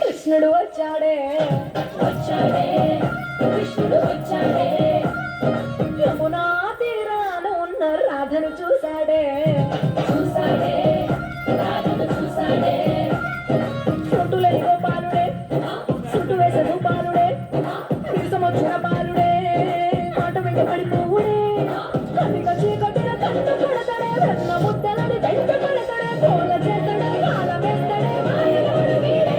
కృష్ణుడు వచ్చాడే వచ్చాడే కృష్ణుడు వచ్చాడే యమునా తీరాన ఉన్న రాధను చూశాడే చూశాడే రాధను చూశాడే చుట్టులేని గోపాలుడే చుట్టు వేసదు బాలుడే విసమొచ్చిన బాలుడే మాట వెంట పడిపోవుడే కన్నిక చీకటిన కట్ట కడతడే వెన్న ముద్దలని వెంట కడతడే కోల చేతడే కాల వేస్తడే మాయలోడు వీడే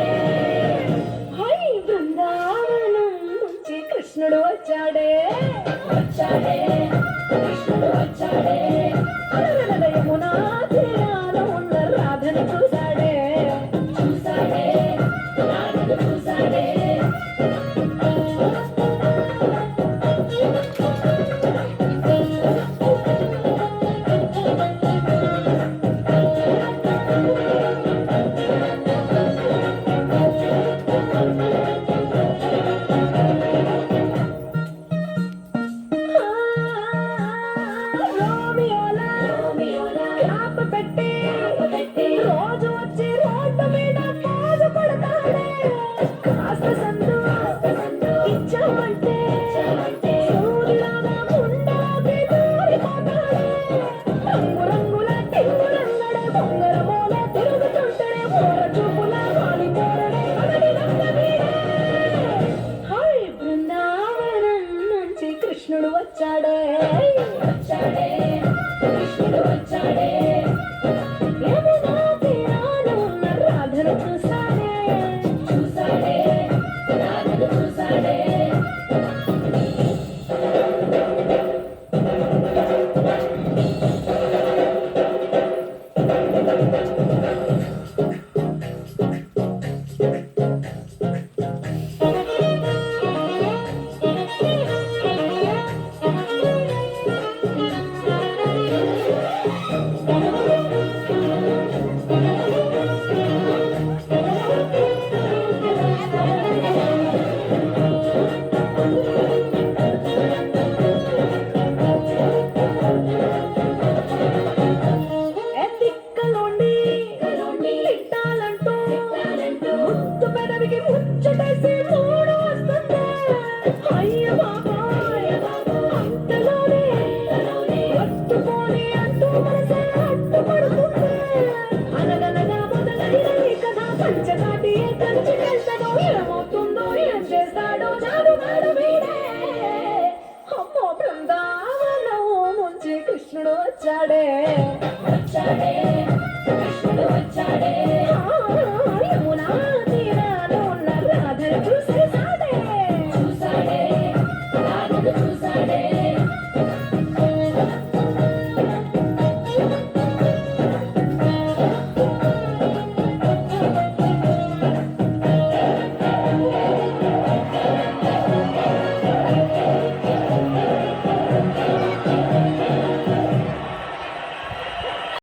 హై బృందావనం నుంచి కృష్ణుడు వచ్చాడే వచ్చాడే కృష్ణుడు వచ్చాడే అలరల యమునా తీరాన ఉన్న రాధను చూశాడే చూశాడే రాధను చూశాడే రోజు వచ్చి రోడ్డు మీద పోజు కొడతాడే కాస్త సందు ఇచ్చామంటే సూర్యులాగా గుండెలోకి దూరిపోతాడే రంగు రంగుల టింగురంగడే బొంగరమూల తిరుగుతుంటడే మోర చూపుల వాలిపోరడే కదడి రంగ వీడే హై బృందావనం నుంచి కృష్ణుడు వచ్చాడే వచ్చాడే కృష్ణుడు వచ్చాడే యమునా తీరాన ఉన్న రాధను చూశాడే చూశాడే రాధను చూశాడే ముచ్చటేసి మూడు వస్తుంది అయ్య బాబాయ్ అంతలోనే పట్టుకొని అంటూ మనసే అడ్డుపడుతుంది అనగనగా మొదలైన ఈ కథ పంచకాటి కంచికెళ్తాడో ఏమవుతుందో ఏం చేస్తాడో జాదుగాడు వీడే అమ్మో బృందావనం ముంచి కృష్ణుడు వచ్చాడే వచ్చాడే కృష్ణుడు వచ్చాడే యమునా తీరాన ఉన్న రాధను